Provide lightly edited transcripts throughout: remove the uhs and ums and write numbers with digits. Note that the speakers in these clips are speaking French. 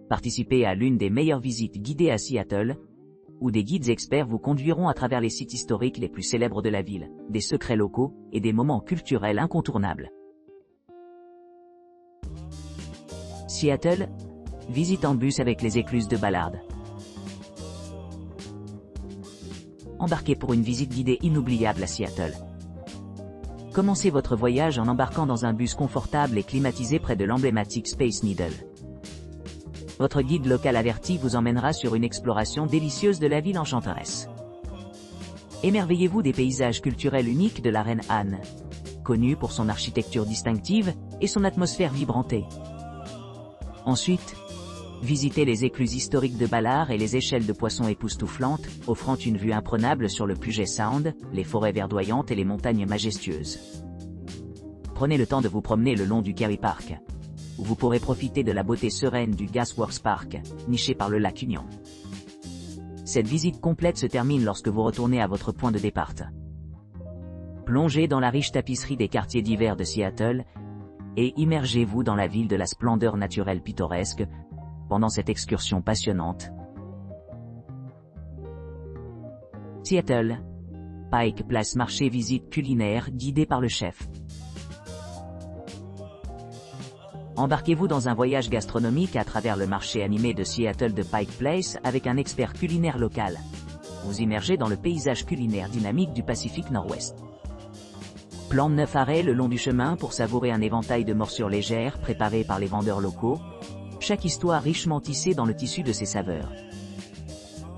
Participez à l'une des meilleures visites guidées à Seattle, où des guides experts vous conduiront à travers les sites historiques les plus célèbres de la ville, des secrets locaux et des moments culturels incontournables. Seattle, visite en bus avec les écluses de Ballard. Embarquez pour une visite guidée inoubliable à Seattle. Commencez votre voyage en embarquant dans un bus confortable et climatisé près de l'emblématique Space Needle. Votre guide local averti vous emmènera sur une exploration délicieuse de la ville enchanteresse. Émerveillez-vous des paysages culturels uniques de la Reine Anne, connue pour son architecture distinctive et son atmosphère vibrantée. Ensuite, visitez les écluses historiques de Ballard et les échelles de poissons époustouflantes, offrant une vue imprenable sur le Puget Sound, les forêts verdoyantes et les montagnes majestueuses. Prenez le temps de vous promener le long du Kerry Park, où vous pourrez profiter de la beauté sereine du Gasworks Park, niché par le lac Union. Cette visite complète se termine lorsque vous retournez à votre point de départ. Plongez dans la riche tapisserie des quartiers d'hiver de Seattle et immergez-vous dans la ville de la splendeur naturelle pittoresque pendant cette excursion passionnante. Seattle, Pike Place marché visite culinaire guidée par le chef. Embarquez-vous dans un voyage gastronomique à travers le marché animé de Seattle de Pike Place avec un expert culinaire local. Vous immergez dans le paysage culinaire dynamique du Pacifique Nord-Ouest. Plan de 9 arrêts le long du chemin pour savourer un éventail de morsures légères préparées par les vendeurs locaux, chaque histoire richement tissée dans le tissu de ses saveurs.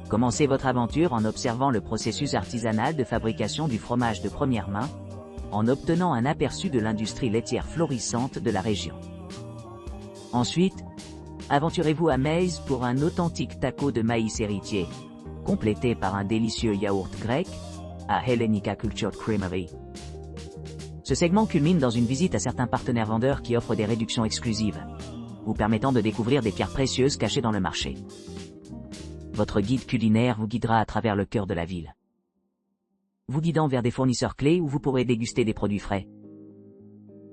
Commencez votre aventure en observant le processus artisanal de fabrication du fromage de première main, en obtenant un aperçu de l'industrie laitière florissante de la région. Ensuite, aventurez-vous à Maize pour un authentique taco de maïs héritier, complété par un délicieux yaourt grec, à Hellenica Cultured Creamery. Ce segment culmine dans une visite à certains partenaires vendeurs qui offrent des réductions exclusives, vous permettant de découvrir des pierres précieuses cachées dans le marché. Votre guide culinaire vous guidera à travers le cœur de la ville, vous guidant vers des fournisseurs clés où vous pourrez déguster des produits frais,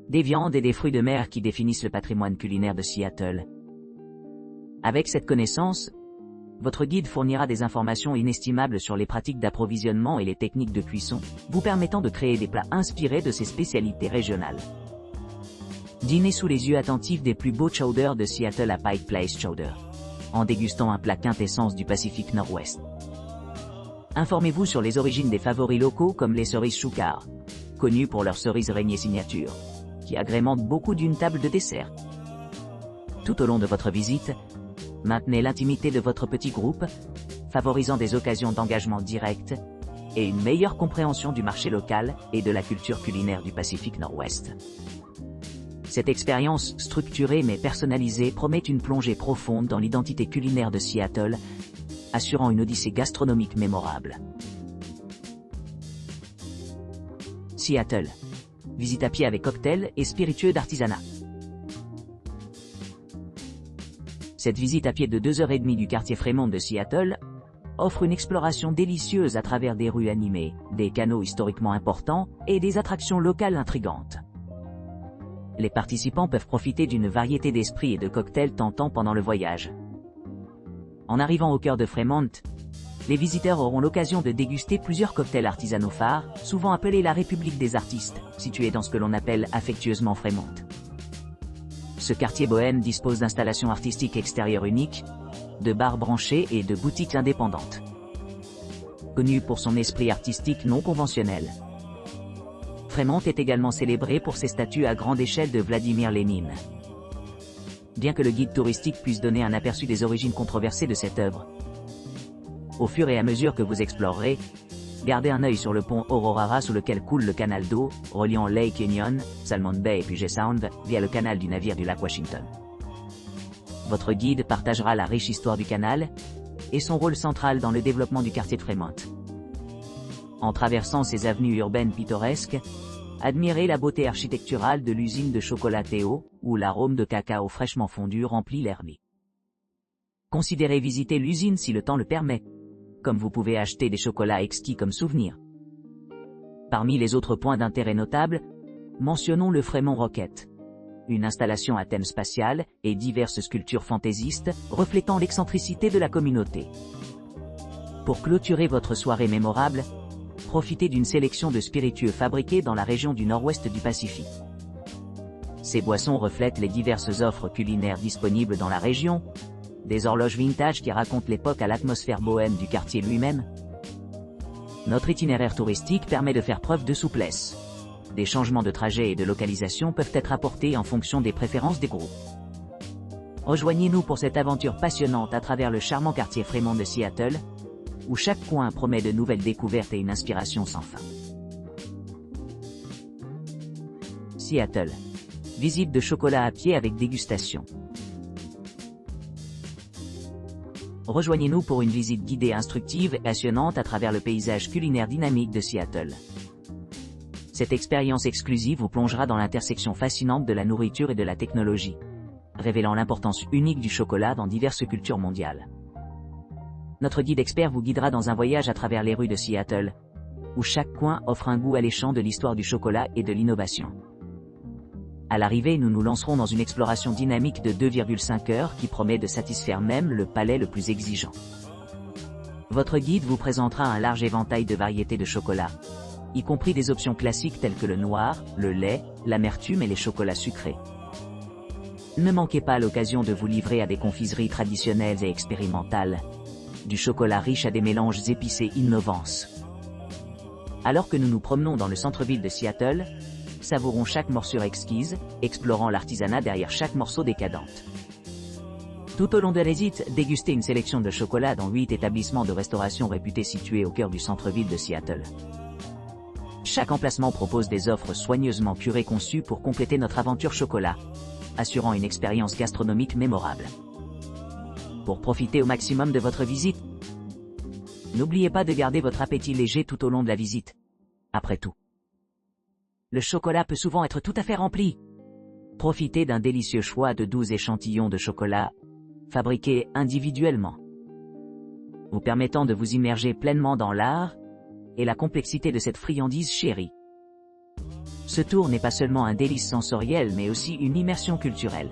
des viandes et des fruits de mer qui définissent le patrimoine culinaire de Seattle. Avec cette connaissance, votre guide fournira des informations inestimables sur les pratiques d'approvisionnement et les techniques de cuisson, vous permettant de créer des plats inspirés de ces spécialités régionales. Dînez sous les yeux attentifs des plus beaux chowders de Seattle à Pike Place Chowder, en dégustant un plat quintessence du Pacifique Nord-Ouest. Informez-vous sur les origines des favoris locaux comme les cerises Choucar, connues pour leurs cerises régnier signature, qui agrémentent beaucoup d'une table de dessert. Tout au long de votre visite, maintenez l'intimité de votre petit groupe, favorisant des occasions d'engagement direct et une meilleure compréhension du marché local et de la culture culinaire du Pacifique Nord-Ouest. Cette expérience structurée mais personnalisée promet une plongée profonde dans l'identité culinaire de Seattle, assurant une odyssée gastronomique mémorable. Seattle. Visite à pied avec cocktails et spiritueux d'artisanat. Cette visite à pied de 2h30 du quartier Fremont de Seattle offre une exploration délicieuse à travers des rues animées, des canaux historiquement importants et des attractions locales intrigantes. Les participants peuvent profiter d'une variété d'esprits et de cocktails tentants pendant le voyage. En arrivant au cœur de Fremont, les visiteurs auront l'occasion de déguster plusieurs cocktails artisanaux phares, souvent appelés la République des artistes, située dans ce que l'on appelle affectueusement Fremont. Ce quartier bohème dispose d'installations artistiques extérieures uniques, de bars branchés et de boutiques indépendantes. Connu pour son esprit artistique non conventionnel, Fremont est également célébré pour ses statues à grande échelle de Vladimir Lénine. Bien que le guide touristique puisse donner un aperçu des origines controversées de cette œuvre, au fur et à mesure que vous explorerez, gardez un œil sur le pont Aurora sous lequel coule le canal d'eau, reliant Lake Union, Salmon Bay et Puget Sound, via le canal du navire du lac Washington. Votre guide partagera la riche histoire du canal et son rôle central dans le développement du quartier de Fremont. En traversant ces avenues urbaines pittoresques, admirez la beauté architecturale de l'usine de chocolat Théo, où l'arôme de cacao fraîchement fondu remplit l'air. Considérez visiter l'usine si le temps le permet, comme vous pouvez acheter des chocolats exquis comme souvenir. Parmi les autres points d'intérêt notables, mentionnons le Fremont Rocket, une installation à thème spatial et diverses sculptures fantaisistes reflétant l'excentricité de la communauté. Pour clôturer votre soirée mémorable, profitez d'une sélection de spiritueux fabriqués dans la région du nord-ouest du Pacifique. Ces boissons reflètent les diverses offres culinaires disponibles dans la région, des horloges vintage qui racontent l'époque à l'atmosphère bohème du quartier lui-même. Notre itinéraire touristique permet de faire preuve de souplesse. Des changements de trajet et de localisation peuvent être apportés en fonction des préférences des groupes. Rejoignez-nous pour cette aventure passionnante à travers le charmant quartier Fremont de Seattle, où chaque coin promet de nouvelles découvertes et une inspiration sans fin. Seattle. Visite de chocolat à pied avec dégustation. Rejoignez-nous pour une visite guidée instructive et passionnante à travers le paysage culinaire dynamique de Seattle. Cette expérience exclusive vous plongera dans l'intersection fascinante de la nourriture et de la technologie, révélant l'importance unique du chocolat dans diverses cultures mondiales. Notre guide expert vous guidera dans un voyage à travers les rues de Seattle, où chaque coin offre un goût alléchant de l'histoire du chocolat et de l'innovation. À l'arrivée, nous nous lancerons dans une exploration dynamique de 2,5 heures qui promet de satisfaire même le palais le plus exigeant. Votre guide vous présentera un large éventail de variétés de chocolat, y compris des options classiques telles que le noir, le lait, l'amertume et les chocolats sucrés. Ne manquez pas l'occasion de vous livrer à des confiseries traditionnelles et expérimentales, du chocolat riche à des mélanges épicés innovants. Alors que nous nous promenons dans le centre-ville de Seattle, savourons chaque morsure exquise, explorant l'artisanat derrière chaque morceau décadente. Tout au long de la visite, dégustez une sélection de chocolats dans 8 établissements de restauration réputés situés au cœur du centre-ville de Seattle. Chaque emplacement propose des offres soigneusement curées conçues pour compléter notre aventure chocolat, assurant une expérience gastronomique mémorable. Pour profiter au maximum de votre visite, n'oubliez pas de garder votre appétit léger tout au long de la visite. Après tout, le chocolat peut souvent être tout à fait rempli. Profitez d'un délicieux choix de 12 échantillons de chocolat, fabriqués individuellement, vous permettant de vous immerger pleinement dans l'art et la complexité de cette friandise chérie. Ce tour n'est pas seulement un délice sensoriel mais aussi une immersion culturelle.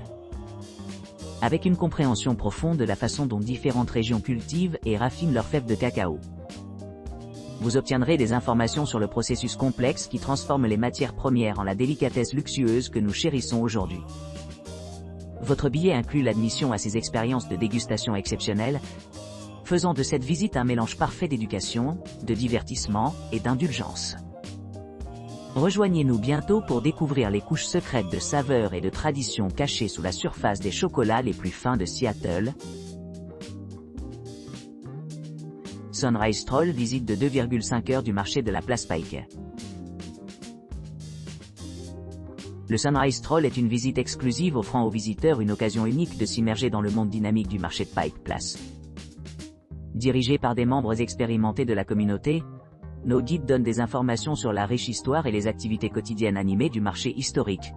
Avec une compréhension profonde de la façon dont différentes régions cultivent et raffinent leurs fèves de cacao. Vous obtiendrez des informations sur le processus complexe qui transforme les matières premières en la délicatesse luxueuse que nous chérissons aujourd'hui. Votre billet inclut l'admission à ces expériences de dégustation exceptionnelles, faisant de cette visite un mélange parfait d'éducation, de divertissement et d'indulgence. Rejoignez-nous bientôt pour découvrir les couches secrètes de saveurs et de traditions cachées sous la surface des chocolats les plus fins de Seattle. Sunrise Stroll, visite de 2,5 heures du marché de la place Pike. Le Sunrise Stroll est une visite exclusive offrant aux visiteurs une occasion unique de s'immerger dans le monde dynamique du marché de Pike Place. Dirigés par des membres expérimentés de la communauté, nos guides donnent des informations sur la riche histoire et les activités quotidiennes animées du marché historique.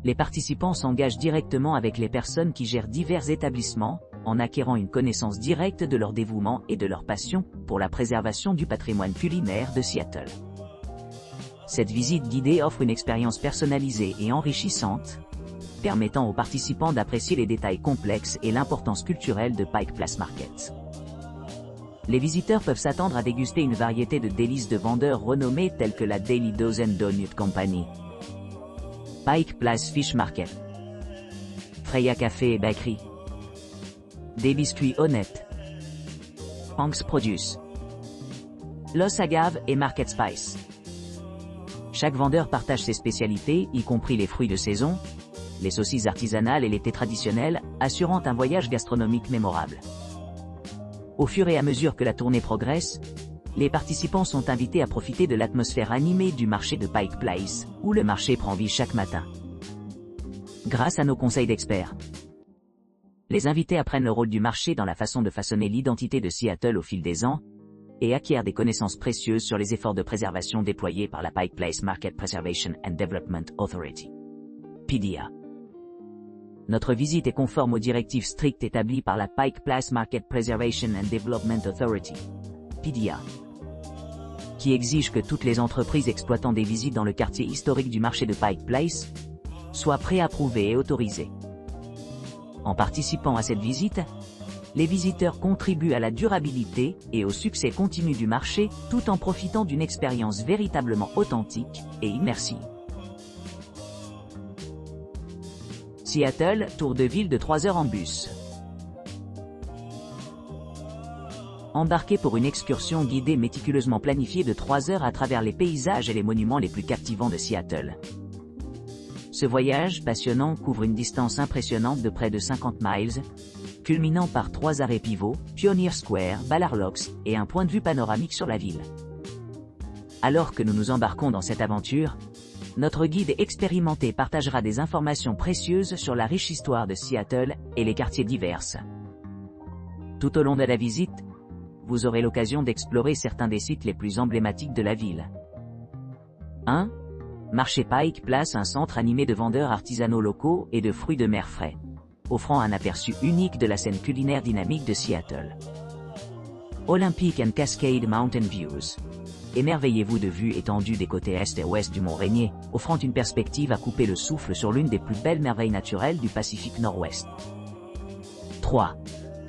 Les participants s'engagent directement avec les personnes qui gèrent divers établissements, en acquérant une connaissance directe de leur dévouement et de leur passion pour la préservation du patrimoine culinaire de Seattle. Cette visite guidée offre une expérience personnalisée et enrichissante, permettant aux participants d'apprécier les détails complexes et l'importance culturelle de Pike Place Market. Les visiteurs peuvent s'attendre à déguster une variété de délices de vendeurs renommés tels que la Daily Dozen Donut Company, Pike Place Fish Market, Freya Café et Bakery, des biscuits honnêtes, Hank's Produce, Los Agave et Market Spice. Chaque vendeur partage ses spécialités, y compris les fruits de saison, les saucisses artisanales et les thés traditionnels, assurant un voyage gastronomique mémorable. Au fur et à mesure que la tournée progresse, les participants sont invités à profiter de l'atmosphère animée du marché de Pike Place, où le marché prend vie chaque matin. Grâce à nos conseils d'experts, les invités apprennent le rôle du marché dans la façon de façonner l'identité de Seattle au fil des ans, et acquièrent des connaissances précieuses sur les efforts de préservation déployés par la Pike Place Market Preservation and Development Authority, PDA. Notre visite est conforme aux directives strictes établies par la Pike Place Market Preservation and Development Authority, PDA, qui exige que toutes les entreprises exploitant des visites dans le quartier historique du marché de Pike Place soit préapprouvé et autorisé. En participant à cette visite, les visiteurs contribuent à la durabilité et au succès continu du marché tout en profitant d'une expérience véritablement authentique et immersive. Seattle, tour de ville de 3 heures en bus. Embarquez pour une excursion guidée méticuleusement planifiée de 3 heures à travers les paysages et les monuments les plus captivants de Seattle. Ce voyage passionnant couvre une distance impressionnante de près de 50 miles, culminant par 3 arrêts pivots, Pioneer Square, Ballard Locks, et un point de vue panoramique sur la ville. Alors que nous nous embarquons dans cette aventure, notre guide expérimenté partagera des informations précieuses sur la riche histoire de Seattle et les quartiers divers. Tout au long de la visite, vous aurez l'occasion d'explorer certains des sites les plus emblématiques de la ville. 1. Marché Pike Place, un centre animé de vendeurs artisanaux locaux et de fruits de mer frais, offrant un aperçu unique de la scène culinaire dynamique de Seattle. Olympic and Cascade Mountain Views. Émerveillez-vous de vues étendues des côtés est et ouest du mont Rainier, offrant une perspective à couper le souffle sur l'une des plus belles merveilles naturelles du Pacifique Nord-Ouest. 3.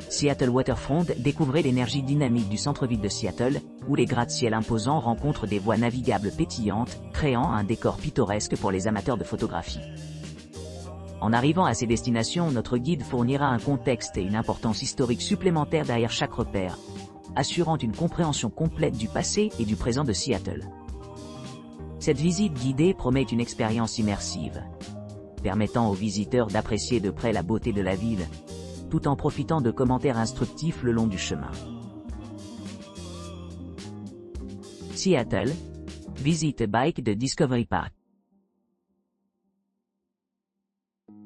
Seattle Waterfront, découvrez l'énergie dynamique du centre-ville de Seattle, où les gratte-ciel imposants rencontrent des voies navigables pétillantes, créant un décor pittoresque pour les amateurs de photographie. En arrivant à ces destinations, notre guide fournira un contexte et une importance historique supplémentaire derrière chaque repère, assurant une compréhension complète du passé et du présent de Seattle. Cette visite guidée promet une expérience immersive, permettant aux visiteurs d'apprécier de près la beauté de la ville, tout en profitant de commentaires instructifs le long du chemin. Seattle, visite bike de Discovery Park.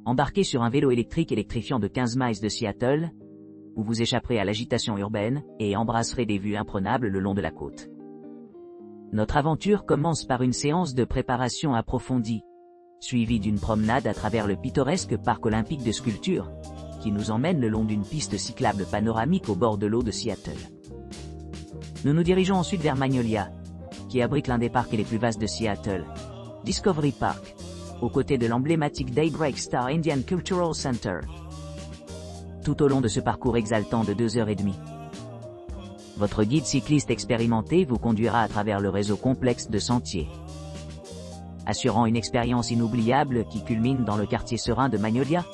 Embarquez sur un vélo électrique électrifiant de 15 miles de Seattle, où vous échapperez à l'agitation urbaine et embrasserez des vues imprenables le long de la côte. Notre aventure commence par une séance de préparation approfondie, suivie d'une promenade à travers le pittoresque parc olympique de sculptures, qui nous emmène le long d'une piste cyclable panoramique au bord de l'eau de Seattle. Nous nous dirigeons ensuite vers Magnolia, qui abrite l'un des parcs les plus vastes de Seattle, Discovery Park, aux côtés de l'emblématique Daybreak Star Indian Cultural Center. Tout au long de ce parcours exaltant de 2h30, votre guide cycliste expérimenté vous conduira à travers le réseau complexe de sentiers, assurant une expérience inoubliable qui culmine dans le quartier serein de Magnolia,